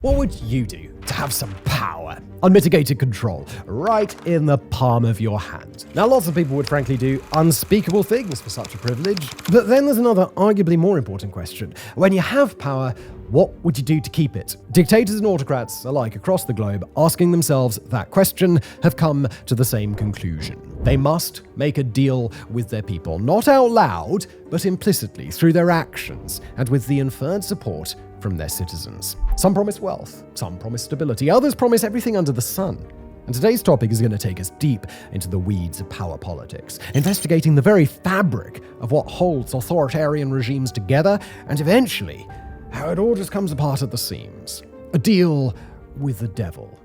What would you do to have some power, unmitigated control, right in the palm of your hand? Now, lots of people would frankly do unspeakable things for such a privilege, but then there's another arguably more important question. When you have power, what would you do to keep it? Dictators and autocrats alike across the globe, asking themselves that question, have come to the same conclusion. They must make a deal with their people, not out loud, but implicitly through their actions and with the inferred support from their citizens. Some promise wealth, some promise stability, others promise everything under the sun. And today's topic is going to take us deep into the weeds of power politics, investigating the very fabric of what holds authoritarian regimes together, and eventually, how it all just comes apart at the seams. A deal with the devil.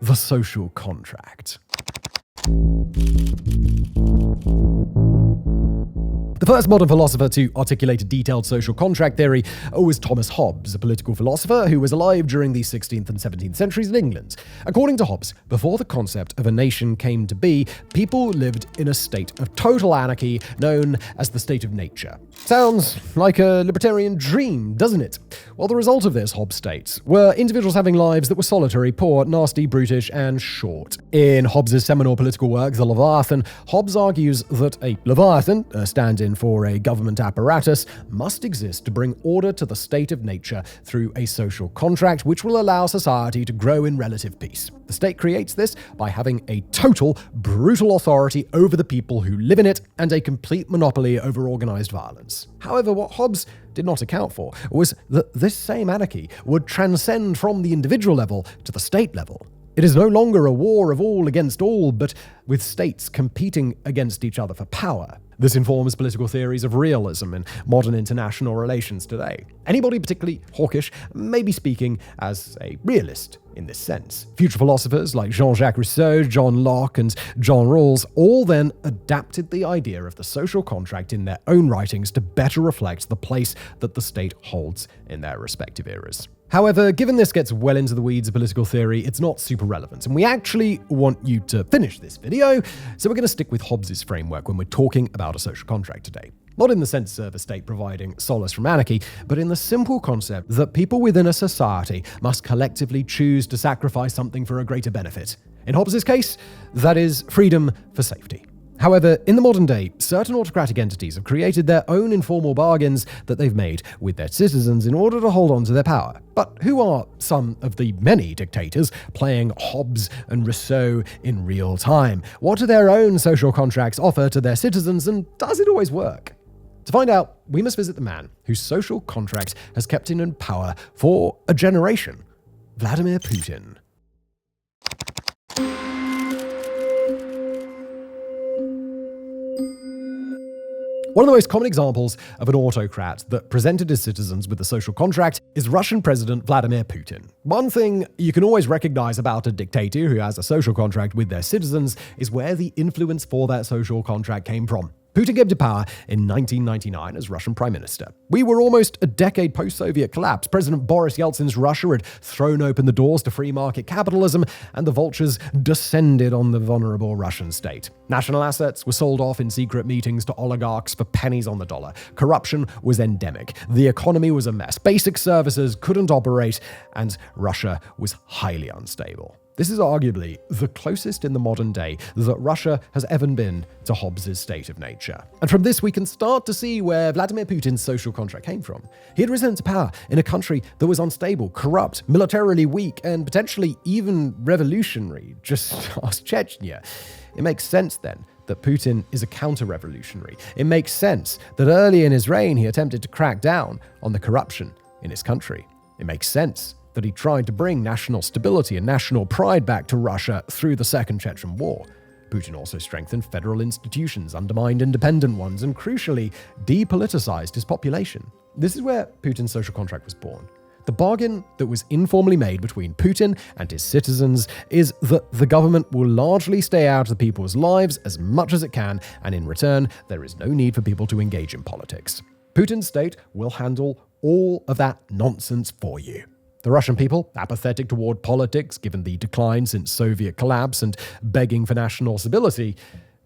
The social contract. The first modern philosopher to articulate a detailed social contract theory was Thomas Hobbes, a political philosopher who was alive during the 16th and 17th centuries in England. According to Hobbes, before the concept of a nation came to be, people lived in a state of total anarchy known as the state of nature. Sounds like a libertarian dream, doesn't it? Well, the result of this, Hobbes states, were individuals having lives that were solitary, poor, nasty, brutish, and short. In Hobbes' seminal political work, The Leviathan, Hobbes argues that a Leviathan, a stand-in for a government apparatus, must exist to bring order to the state of nature through a social contract which will allow society to grow in relative peace. The state creates this by having a total, brutal authority over the people who live in it and a complete monopoly over organized violence. However, what Hobbes did not account for was that this same anarchy would transcend from the individual level to the state level. It is no longer a war of all against all, but with states competing against each other for power. This informs political theories of realism in modern international relations today. Anybody particularly hawkish may be speaking as a realist in this sense. Future philosophers like Jean-Jacques Rousseau, John Locke, and John Rawls all then adapted the idea of the social contract in their own writings to better reflect the place that the state holds in their respective eras. However, given this gets well into the weeds of political theory, it's not super relevant, and we actually want you to finish this video, so we're going to stick with Hobbes' framework when we're talking about a social contract today. Not in the sense of a state providing solace from anarchy, but in the simple concept that people within a society must collectively choose to sacrifice something for a greater benefit. In Hobbes' case, that is freedom for safety. However, in the modern day, certain autocratic entities have created their own informal bargains that they've made with their citizens in order to hold on to their power. But who are some of the many dictators playing Hobbes and Rousseau in real time? What do their own social contracts offer to their citizens, and does it always work? To find out, we must visit the man whose social contract has kept him in power for a generation, Vladimir Putin. One of the most common examples of an autocrat that presented his citizens with a social contract is Russian President Vladimir Putin. One thing you can always recognize about a dictator who has a social contract with their citizens is where the influence for that social contract came from. Putin came to power in 1999 as Russian Prime Minister. We were almost a decade post-Soviet collapse. President Boris Yeltsin's Russia had thrown open the doors to free market capitalism, and the vultures descended on the vulnerable Russian state. National assets were sold off in secret meetings to oligarchs for pennies on the dollar. Corruption was endemic. The economy was a mess. Basic services couldn't operate, and Russia was highly unstable. This is arguably the closest in the modern day that Russia has ever been to Hobbes' state of nature. And from this, we can start to see where Vladimir Putin's social contract came from. He had risen to power in a country that was unstable, corrupt, militarily weak, and potentially even revolutionary. Just ask Chechnya. It makes sense then that Putin is a counter-revolutionary. It makes sense that early in his reign, he attempted to crack down on the corruption in his country. It makes sense that he tried to bring national stability and national pride back to Russia through the Second Chechen War. Putin also strengthened federal institutions, undermined independent ones, and crucially, depoliticized his population. This is where Putin's social contract was born. The bargain that was informally made between Putin and his citizens is that the government will largely stay out of people's lives as much as it can, and in return, there is no need for people to engage in politics. Putin's state will handle all of that nonsense for you. The Russian people, apathetic toward politics given the decline since Soviet collapse and begging for national stability,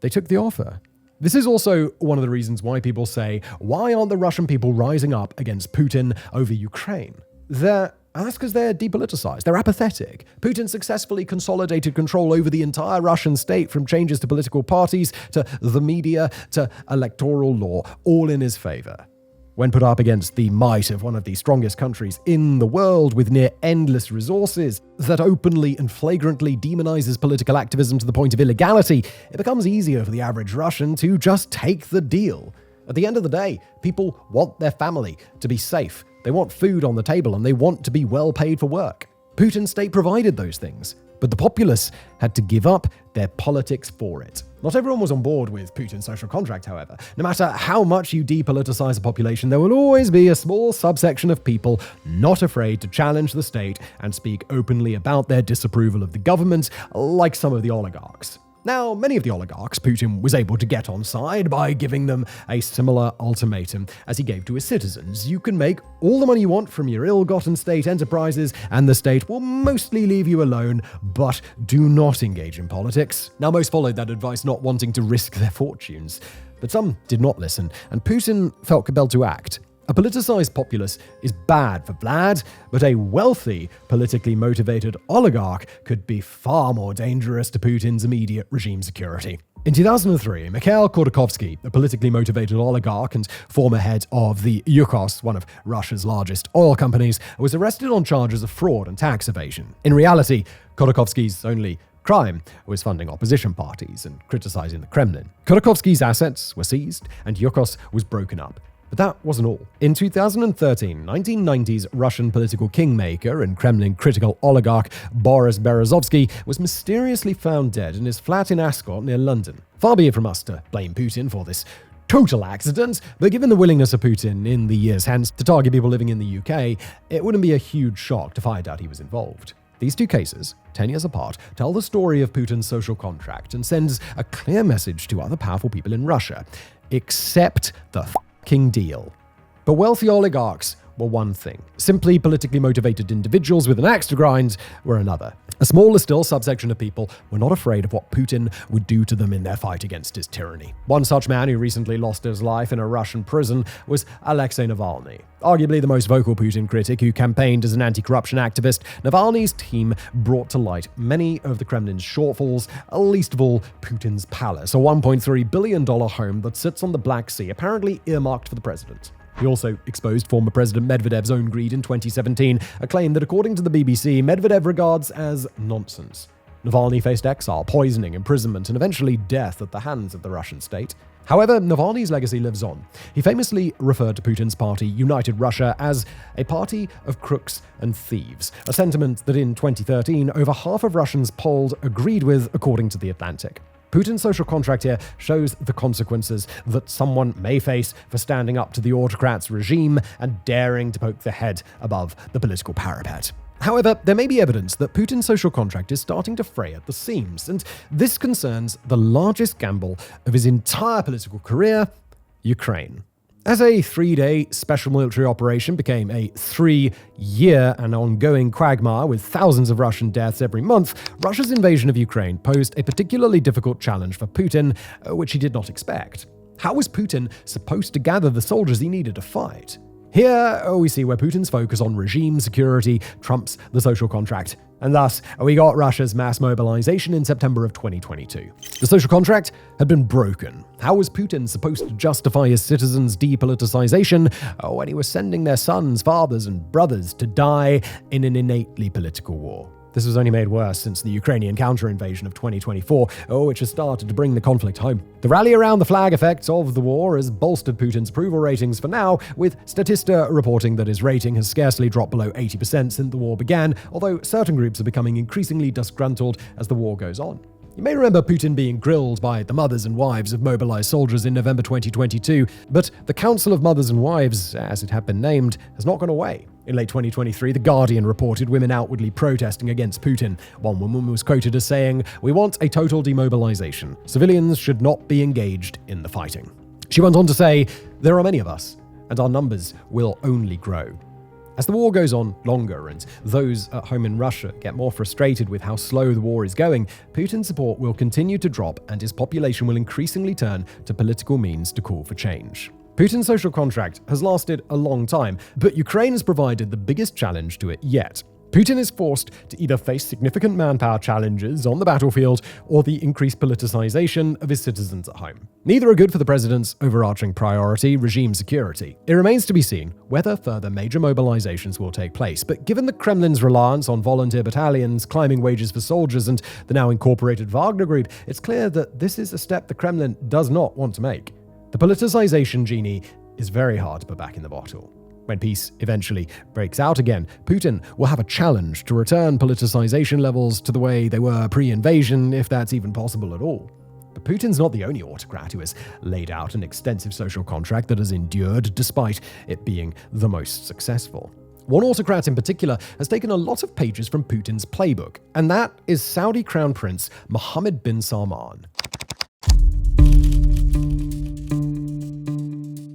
they took the offer. This is also one of the reasons why people say, why aren't the Russian people rising up against Putin over Ukraine? They're And that's because they're depoliticized. They're apathetic. Putin successfully consolidated control over the entire Russian state, from changes to political parties, to the media, to electoral law, all in his favor. When put up against the might of one of the strongest countries in the world with near endless resources that openly and flagrantly demonizes political activism to the point of illegality, it becomes easier for the average Russian to just take the deal. At the end of the day, people want their family to be safe. They want food on the table, and they want to be well paid for work. Putin's state provided those things, but the populace had to give up their politics for it. Not everyone was on board with Putin's social contract, however. No matter how much you depoliticize a population, there will always be a small subsection of people not afraid to challenge the state and speak openly about their disapproval of the government, like some of the oligarchs. Now, many of the oligarchs Putin was able to get on side by giving them a similar ultimatum as he gave to his citizens. You can make all the money you want from your ill-gotten state enterprises, and the state will mostly leave you alone, but do not engage in politics. Now, most followed that advice, not wanting to risk their fortunes. But some did not listen, and Putin felt compelled to act. A politicized populace is bad for Vlad, but a wealthy, politically motivated oligarch could be far more dangerous to Putin's immediate regime security. In 2003, Mikhail Khodorkovsky, a politically motivated oligarch and former head of the Yukos, one of Russia's largest oil companies, was arrested on charges of fraud and tax evasion. In reality, Khodorkovsky's only crime was funding opposition parties and criticizing the Kremlin. Khodorkovsky's assets were seized, and Yukos was broken up. But that wasn't all. In 2013, 1990s Russian political kingmaker and Kremlin-critical oligarch Boris Berezovsky was mysteriously found dead in his flat in Ascot near London. Far be it from us to blame Putin for this total accident, but given the willingness of Putin in the years hence to target people living in the UK, it wouldn't be a huge shock to find out he was involved. These two cases, 10 years apart, tell the story of Putin's social contract and sends a clear message to other powerful people in Russia. Accept the deal. But wealthy oligarchs were one thing. Simply politically motivated individuals with an axe to grind were another. A smaller still subsection of people were not afraid of what Putin would do to them in their fight against his tyranny. One such man who recently lost his life in a Russian prison was Alexei Navalny. Arguably the most vocal Putin critic who campaigned as an anti-corruption activist, Navalny's team brought to light many of the Kremlin's shortfalls, least of all Putin's palace, a $1.3 billion home that sits on the Black Sea, apparently earmarked for the president. He also exposed former President Medvedev's own greed in 2017, a claim that, according to the BBC, Medvedev regards as nonsense. Navalny faced exile, poisoning, imprisonment, and eventually death at the hands of the Russian state. However, Navalny's legacy lives on. He famously referred to Putin's party, United Russia, as a party of crooks and thieves, a sentiment that in 2013 over half of Russians polled agreed with, according to The Atlantic. Putin's social contract here shows the consequences that someone may face for standing up to the Autocrats regime and daring to poke their head above the political parapet. However, there may be evidence that Putin's social contract is starting to fray at the seams, and this concerns the largest gamble of his entire political career, Ukraine. As a 3-day special military operation became a 3-year and ongoing quagmire with thousands of Russian deaths every month, Russia's invasion of Ukraine posed a particularly difficult challenge for Putin, which he did not expect. How was Putin supposed to gather the soldiers he needed to fight? Here we see where Putin's focus on regime security trumps the social contract, and thus we got Russia's mass mobilization in September of 2022. The social contract had been broken. How was Putin supposed to justify his citizens' depoliticization when he was sending their sons, fathers, and brothers to die in an innately political war? This was only made worse since the Ukrainian counter-invasion of 2024, which has started to bring the conflict home. The rally around the flag effects of the war has bolstered Putin's approval ratings for now, with Statista reporting that his rating has scarcely dropped below 80% since the war began, although certain groups are becoming increasingly disgruntled as the war goes on. You may remember Putin being grilled by the mothers and wives of mobilized soldiers in November 2022, but the Council of Mothers and Wives, as it had been named, has not gone away. In late 2023, The Guardian reported women outwardly protesting against Putin. One woman was quoted as saying, "We want a total demobilization. Civilians should not be engaged in the fighting." She went on to say, "There are many of us, and our numbers will only grow." As the war goes on longer and those at home in Russia get more frustrated with how slow the war is going, Putin's support will continue to drop and his population will increasingly turn to political means to call for change. Putin's social contract has lasted a long time, but Ukraine has provided the biggest challenge to it yet. Putin is forced to either face significant manpower challenges on the battlefield or the increased politicization of his citizens at home. Neither are good for the president's overarching priority, regime security. It remains to be seen whether further major mobilizations will take place, but given the Kremlin's reliance on volunteer battalions, climbing wages for soldiers, and the now incorporated Wagner Group, it's clear that this is a step the Kremlin does not want to make. The politicization genie is very hard to put back in the bottle. When peace eventually breaks out again, Putin will have a challenge to return politicization levels to the way they were pre-invasion, if that's even possible at all. But Putin's not the only autocrat who has laid out an extensive social contract that has endured despite it being the most successful. One autocrat in particular has taken a lot of pages from Putin's playbook, and that is Saudi Crown Prince Mohammed bin Salman.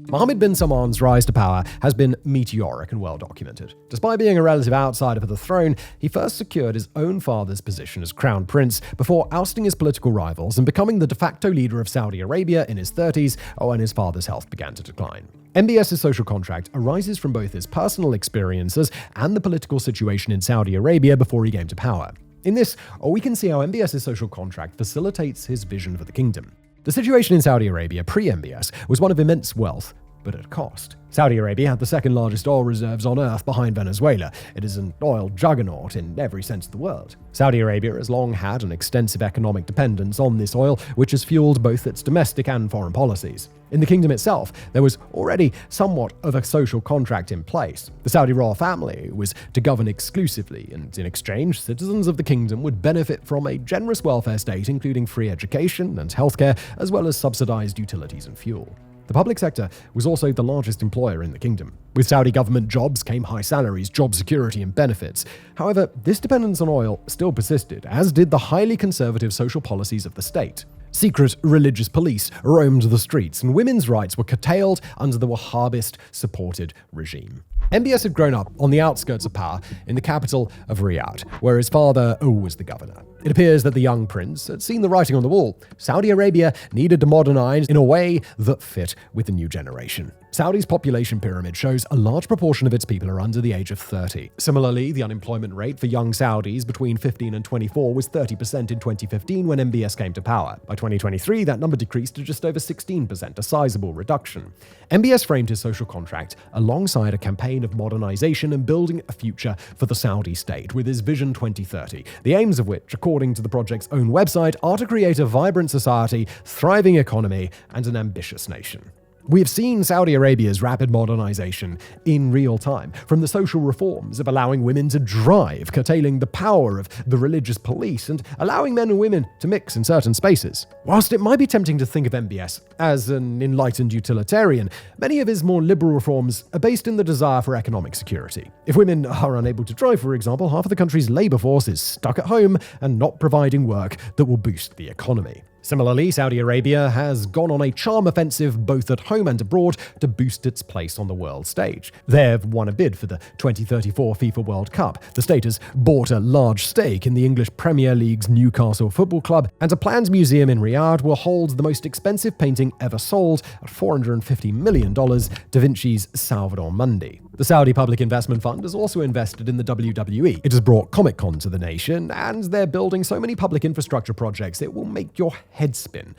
Mohammed bin Salman's rise to power has been meteoric and well documented. Despite being a relative outsider for the throne, he first secured his own father's position as crown prince before ousting his political rivals and becoming the de facto leader of Saudi Arabia in his 30s when his father's health began to decline. MBS's social contract arises from both his personal experiences and the political situation in Saudi Arabia before he came to power. In this, we can see how MBS's social contract facilitates his vision for the kingdom. The situation in Saudi Arabia pre-MBS was one of immense wealth, but at cost. Saudi Arabia had the second largest oil reserves on Earth behind Venezuela. It is an oil juggernaut in every sense of the word. Saudi Arabia has long had an extensive economic dependence on this oil, which has fueled both its domestic and foreign policies. In the kingdom itself, there was already somewhat of a social contract in place. The Saudi royal family was to govern exclusively, and in exchange, citizens of the kingdom would benefit from a generous welfare state, including free education and healthcare, as well as subsidized utilities and fuel. The public sector was also the largest employer in the kingdom. With Saudi government jobs came high salaries, job security, and benefits. However, this dependence on oil still persisted, as did the highly conservative social policies of the state. Secret religious police roamed the streets, and women's rights were curtailed under the Wahhabist-supported regime. MBS had grown up on the outskirts of power in the capital of Riyadh, where his father was the governor. It appears that the young prince had seen the writing on the wall. Saudi Arabia needed to modernize in a way that fit with the new generation. Saudi's population pyramid shows a large proportion of its people are under the age of 30. Similarly, the unemployment rate for young Saudis between 15 and 24 was 30% in 2015 when MBS came to power. By 2023, that number decreased to just over 16%, a sizable reduction. MBS framed his social contract alongside a campaign of modernization and building a future for the Saudi state with his Vision 2030, the aims of which, according to the project's own website, are to create a vibrant society, thriving economy, and an ambitious nation. We have seen Saudi Arabia's rapid modernization in real time, from the social reforms of allowing women to drive, curtailing the power of the religious police, and allowing men and women to mix in certain spaces. Whilst it might be tempting to think of MBS as an enlightened utilitarian, many of his more liberal reforms are based in the desire for economic security. If women are unable to drive, for example, half of the country's labor force is stuck at home and not providing work that will boost the economy. Similarly, Saudi Arabia has gone on a charm offensive both at home and abroad to boost its place on the world stage. They've won a bid for the 2034 FIFA World Cup. The state has bought a large stake in the English Premier League's Newcastle Football Club, and a planned museum in Riyadh will hold the most expensive painting ever sold at $450 million, Da Vinci's Salvador Mundi. The Saudi Public Investment Fund has also invested in the WWE. It has brought Comic-Con to the nation, and they're building so many public infrastructure projects it will make your head spin.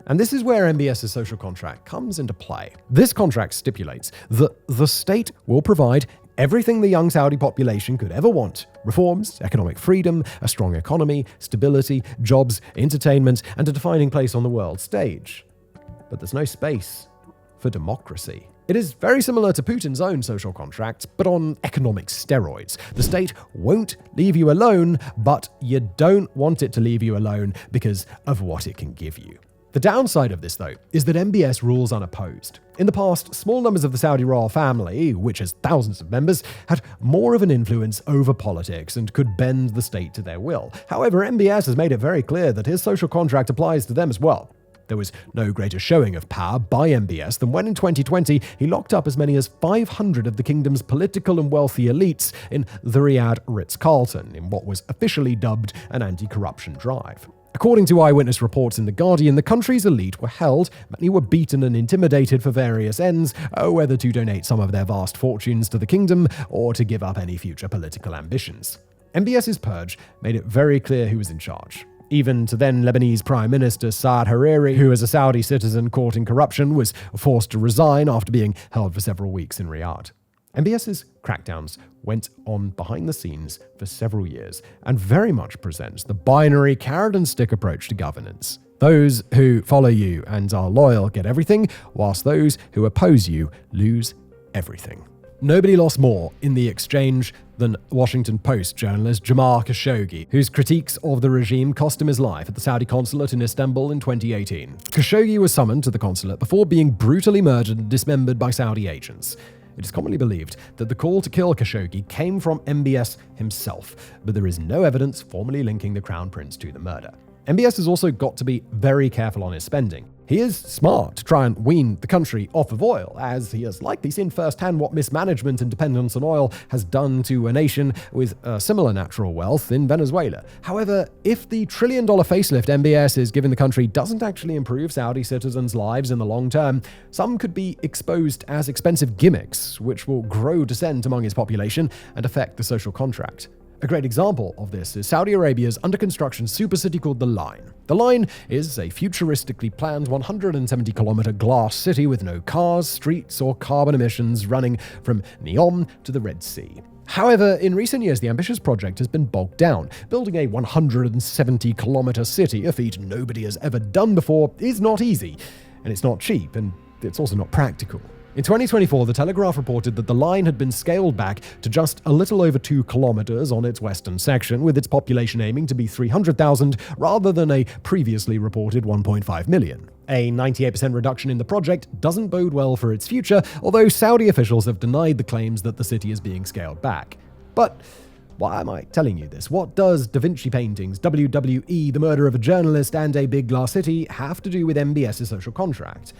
And this is where MBS's social contract comes into play. This contract stipulates that the state will provide everything the young Saudi population could ever want: reforms, economic freedom, a strong economy, stability, jobs, entertainment, and a defining place on the world stage. But there's no space for democracy. It is very similar to Putin's own social contract, but on economic steroids. The state won't leave you alone, but you don't want it to leave you alone because of what it can give you. The downside of this, though, is that MBS rules unopposed. In the past, small numbers of the Saudi royal family, which has thousands of members, had more of an influence over politics and could bend the state to their will. However, MBS has made it very clear that his social contract applies to them as well. There was no greater showing of power by MBS than when in 2020 he locked up as many as 500 of the kingdom's political and wealthy elites in the Riyadh Ritz-Carlton in what was officially dubbed an anti-corruption drive. According to eyewitness reports in The Guardian, the country's elite were held, many were beaten and intimidated for various ends, whether to donate some of their vast fortunes to the kingdom or to give up any future political ambitions. MBS's purge made it very clear who was in charge. Even to then Lebanese Prime Minister Saad Hariri, who as a Saudi citizen caught in corruption was forced to resign after being held for several weeks in Riyadh. MBS's crackdowns went on behind the scenes for several years and very much presents the binary carrot and stick approach to governance. Those who follow you and are loyal get everything, whilst those who oppose you lose everything. Nobody lost more in the exchange than Washington Post journalist Jamal Khashoggi, whose critiques of the regime cost him his life at the Saudi consulate in Istanbul in 2018. Khashoggi was summoned to the consulate before being brutally murdered and dismembered by Saudi agents. It is commonly believed that the call to kill Khashoggi came from MBS himself, but there is no evidence formally linking the Crown Prince to the murder. MBS has also got to be very careful on his spending. He is smart to try and wean the country off of oil, as he has likely seen firsthand what mismanagement and dependence on oil has done to a nation with similar natural wealth in Venezuela. However, if the trillion-dollar facelift MBS is giving the country doesn't actually improve Saudi citizens' lives in the long term, some could be exposed as expensive gimmicks, which will grow dissent among its population and affect the social contract. A great example of this is Saudi Arabia's under-construction super city called The Line. The Line is a futuristically planned 170-kilometer glass city with no cars, streets, or carbon emissions running from Neom to the Red Sea. However, in recent years, the ambitious project has been bogged down. Building a 170-kilometer city, a feat nobody has ever done before, is not easy, and it's not cheap, and it's also not practical. In 2024, The Telegraph reported that the line had been scaled back to just a little over 2 kilometers on its western section, with its population aiming to be 300,000 rather than a previously reported 1.5 million. A 98% reduction in the project doesn't bode well for its future, although Saudi officials have denied the claims that the city is being scaled back. But why am I telling you this? What does Da Vinci paintings, WWE, the murder of a journalist, and a big glass city have to do with MBS's social contract?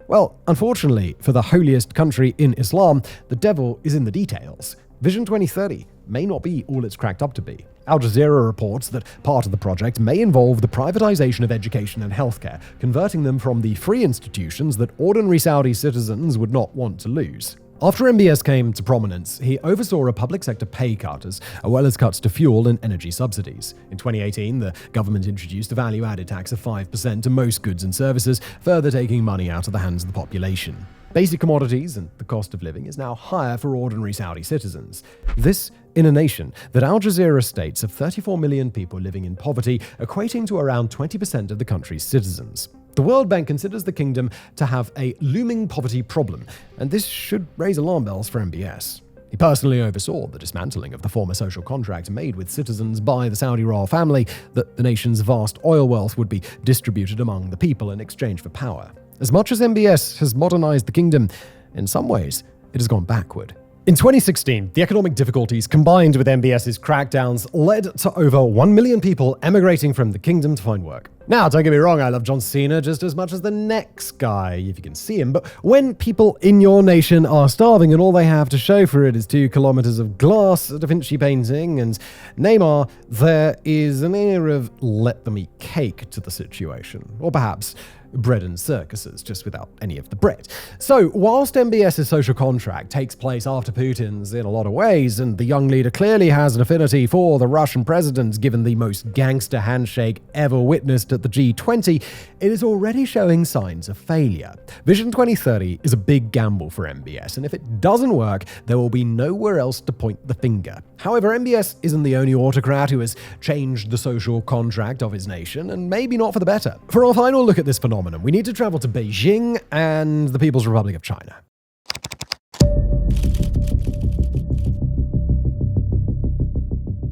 Well, unfortunately, for the holiest country in Islam, the devil is in the details. Vision 2030 may not be all it's cracked up to be. Al Jazeera reports that part of the project may involve the privatization of education and healthcare, converting them from the free institutions that ordinary Saudi citizens would not want to lose. After MBS came to prominence, he oversaw a public sector pay cut as well as cuts to fuel and energy subsidies. In 2018, the government introduced a value-added tax of 5% to most goods and services, further taking money out of the hands of the population. Basic commodities and the cost of living is now higher for ordinary Saudi citizens. This in a nation that Al Jazeera states of 34 million people living in poverty, equating to around 20% of the country's citizens. The World Bank considers the kingdom to have a looming poverty problem, and this should raise alarm bells for MBS. He personally oversaw the dismantling of the former social contract made with citizens by the Saudi royal family that the nation's vast oil wealth would be distributed among the people in exchange for power. As much as MBS has modernized the kingdom, in some ways, it has gone backward. In 2016, the economic difficulties combined with MBS's crackdowns led to over 1 million people emigrating from the kingdom to find work. Now, don't get me wrong, I love John Cena just as much as the next guy, if you can see him, but when people in your nation are starving and all they have to show for it is 2 kilometers of glass, a Da Vinci painting, and Neymar, there is an air of let them eat cake to the situation. Or perhaps bread and circuses, just without any of the bread. So, whilst MBS's social contract takes place after Putin's in a lot of ways, and the young leader clearly has an affinity for the Russian president, given the most gangster handshake ever witnessed at the G20, it is already showing signs of failure. Vision 2030 is a big gamble for MBS, and if it doesn't work, there will be nowhere else to point the finger. However, MBS isn't the only autocrat who has changed the social contract of his nation, and maybe not for the better. For our final look at this phenomenon, we need to travel to Beijing and the People's Republic of China.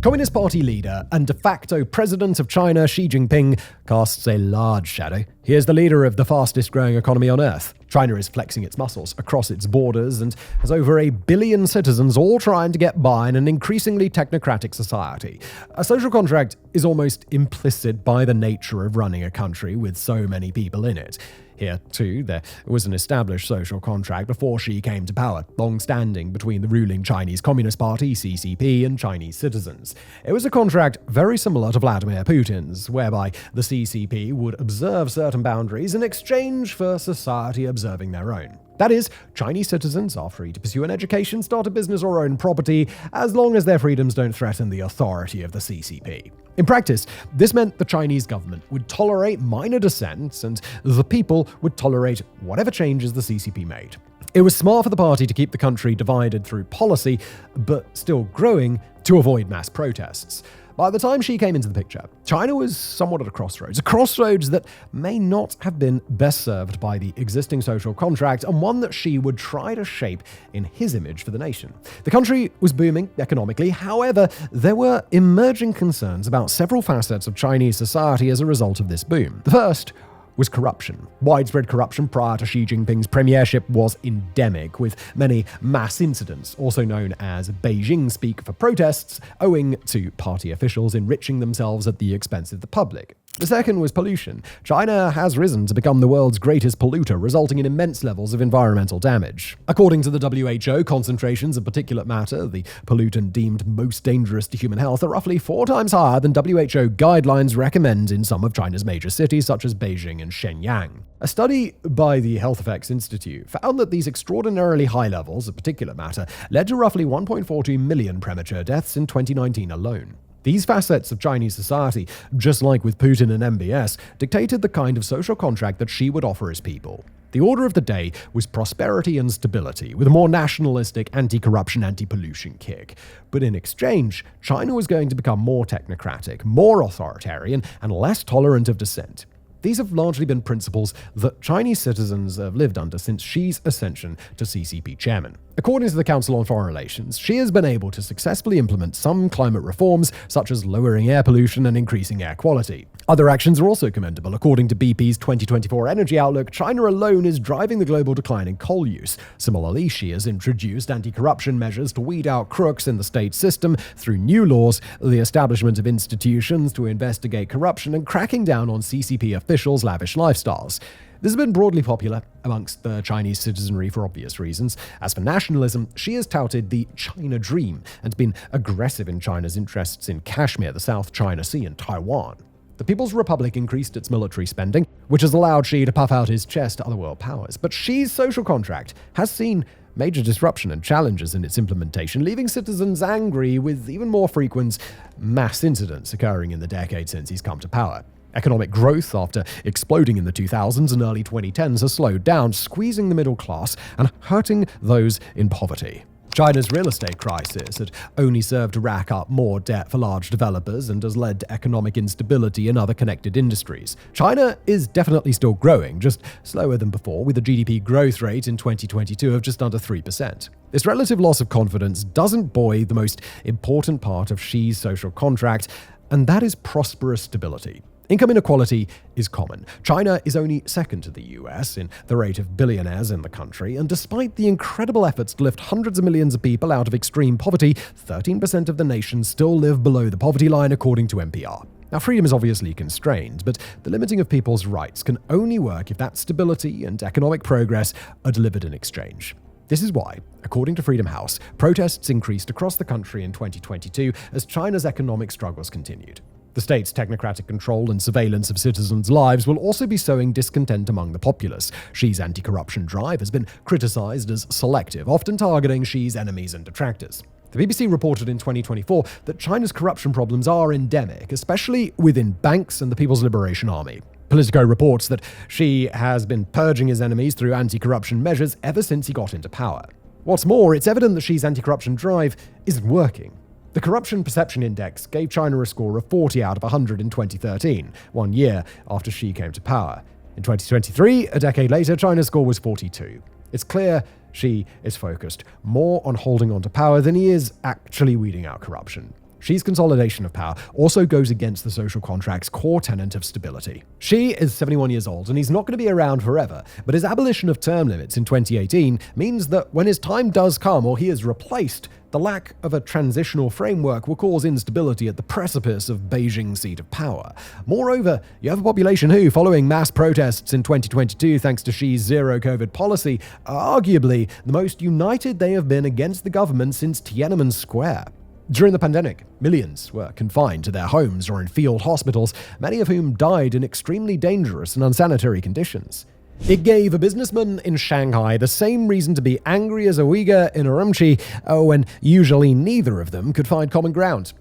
Communist Party leader and de facto president of China, Xi Jinping, casts a large shadow. He is the leader of the fastest growing economy on Earth. China is flexing its muscles across its borders and has over 1 billion citizens all trying to get by in an increasingly technocratic society. A social contract is almost implicit by the nature of running a country with so many people in it. Here, too, there was an established social contract before Xi came to power, long-standing between the ruling Chinese Communist Party, CCP, and Chinese citizens. It was a contract very similar to Vladimir Putin's, whereby the CCP would observe certain boundaries in exchange for society observing their own. That is, Chinese citizens are free to pursue an education, start a business, or own property, as long as their freedoms don't threaten the authority of the CCP. In practice, this meant the Chinese government would tolerate minor dissents, and the people would tolerate whatever changes the CCP made. It was smart for the party to keep the country divided through policy, but still growing to avoid mass protests. By the time Xi came into the picture, China was somewhat at a crossroads that may not have been best served by the existing social contract, and one that Xi would try to shape in his image for the nation. The country was booming economically, however, there were emerging concerns about several facets of Chinese society as a result of this boom. The first was corruption. Widespread corruption prior to Xi Jinping's premiership was endemic, with many mass incidents, also known as Beijing speak for protests, owing to party officials enriching themselves at the expense of the public. The second was pollution. China has risen to become the world's greatest polluter, resulting in immense levels of environmental damage. According to the WHO, concentrations of particulate matter, the pollutant deemed most dangerous to human health, are roughly 4 times higher than WHO guidelines recommend in some of China's major cities, such as Beijing and Shenyang. A study by the Health Effects Institute found that these extraordinarily high levels of particulate matter led to roughly 1.42 million premature deaths in 2019 alone. These facets of Chinese society, just like with Putin and MBS, dictated the kind of social contract that Xi would offer his people. The order of the day was prosperity and stability, with a more nationalistic, anti-corruption, anti-pollution kick. But in exchange, China was going to become more technocratic, more authoritarian, and less tolerant of dissent. These have largely been principles that Chinese citizens have lived under since Xi's ascension to CCP chairman. According to the Council on Foreign Relations, Xi has been able to successfully implement some climate reforms, such as lowering air pollution and increasing air quality. Other actions are also commendable. According to BP's 2024 Energy Outlook, China alone is driving the global decline in coal use. Similarly, Xi has introduced anti-corruption measures to weed out crooks in the state system through new laws, the establishment of institutions to investigate corruption, and cracking down on CCP officials' lavish lifestyles. This has been broadly popular amongst the Chinese citizenry for obvious reasons. As for nationalism, Xi has touted the China Dream and been aggressive in China's interests in Kashmir, the South China Sea, and Taiwan. The People's Republic increased its military spending, which has allowed Xi to puff out his chest to other world powers. But Xi's social contract has seen major disruption and challenges in its implementation, leaving citizens angry, with even more frequent mass incidents occurring in the decade since he's come to power. Economic growth, after exploding in the 2000s and early 2010s, has slowed down, squeezing the middle class and hurting those in poverty. China's real estate crisis had only served to rack up more debt for large developers and has led to economic instability in other connected industries. China is definitely still growing, just slower than before, with a GDP growth rate in 2022 of just under 3%. This relative loss of confidence doesn't buoy the most important part of Xi's social contract, and that is prosperous stability. Income inequality is common. China is only second to the US in the rate of billionaires in the country, and despite the incredible efforts to lift hundreds of millions of people out of extreme poverty, 13% of the nation still live below the poverty line, according to NPR. Now, freedom is obviously constrained, but the limiting of people's rights can only work if that stability and economic progress are delivered in exchange. This is why, according to Freedom House, protests increased across the country in 2022 as China's economic struggles continued. The state's technocratic control and surveillance of citizens' lives will also be sowing discontent among the populace. Xi's anti-corruption drive has been criticized as selective, often targeting Xi's enemies and detractors. The BBC reported in 2024 that China's corruption problems are endemic, especially within banks and the People's Liberation Army. Politico reports that Xi has been purging his enemies through anti-corruption measures ever since he got into power. What's more, it's evident that Xi's anti-corruption drive isn't working. The Corruption Perception Index gave China a score of 40 out of 100 in 2013, 1 year after Xi came to power. In 2023, a decade later, China's score was 42. It's clear Xi is focused more on holding on to power than he is actually weeding out corruption. Xi's consolidation of power also goes against the social contract's core tenet of stability. Xi is 71 years old and he's not going to be around forever, but his abolition of term limits in 2018 means that when his time does come or he is replaced, the lack of a transitional framework will cause instability at the precipice of Beijing's seat of power. Moreover, you have a population who, following mass protests in 2022 thanks to Xi's zero-COVID policy, are arguably the most united they have been against the government since Tiananmen Square. During the pandemic, millions were confined to their homes or in field hospitals, many of whom died in extremely dangerous and unsanitary conditions. It gave a businessman in Shanghai the same reason to be angry as a Uyghur in Urumqi, when usually neither of them could find common ground.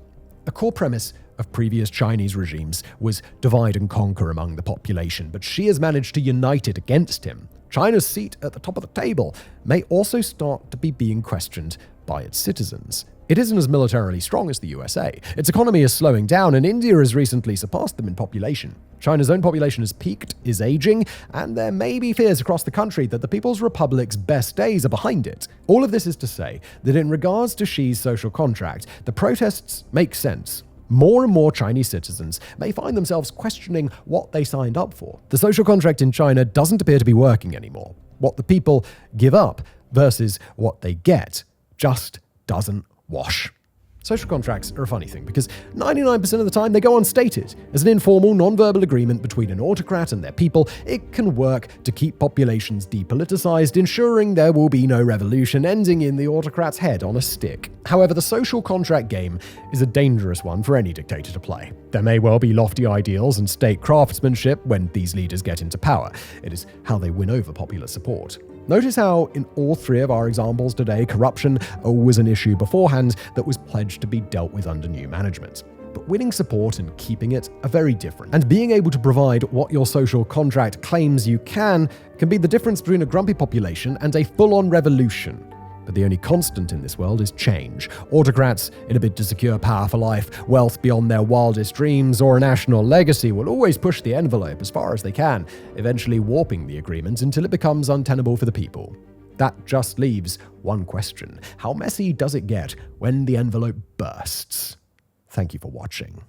A core premise of previous Chinese regimes was divide and conquer among the population, but Xi has managed to unite it against him. China's seat at the top of the table may also start to be being questioned by its citizens. It isn't as militarily strong as the USA. Its economy is slowing down, and India has recently surpassed them in population. China's own population has peaked, is aging, and there may be fears across the country that the People's Republic's best days are behind it. All of this is to say that in regards to Xi's social contract, the protests make sense. More and more Chinese citizens may find themselves questioning what they signed up for. The social contract in China doesn't appear to be working anymore. What the people give up versus what they get just doesn't wash. Social contracts are a funny thing because 99% of the time they go unstated. As an informal, non-verbal agreement between an autocrat and their people, it can work to keep populations depoliticized, ensuring there will be no revolution ending in the autocrat's head on a stick. However, the social contract game is a dangerous one for any dictator to play. There may well be lofty ideals and state craftsmanship when these leaders get into power. It is how they win over popular support. Notice how, in all three of our examples today, corruption was an issue beforehand that was pledged to be dealt with under new management. But winning support and keeping it are very different. And being able to provide what your social contract claims you can be the difference between a grumpy population and a full-on revolution. But the only constant in this world is change. Autocrats, in a bid to secure power for life, wealth beyond their wildest dreams, or a national legacy, will always push the envelope as far as they can, eventually warping the agreement until it becomes untenable for the people. That just leaves one question. How messy does it get when the envelope bursts? Thank you for watching.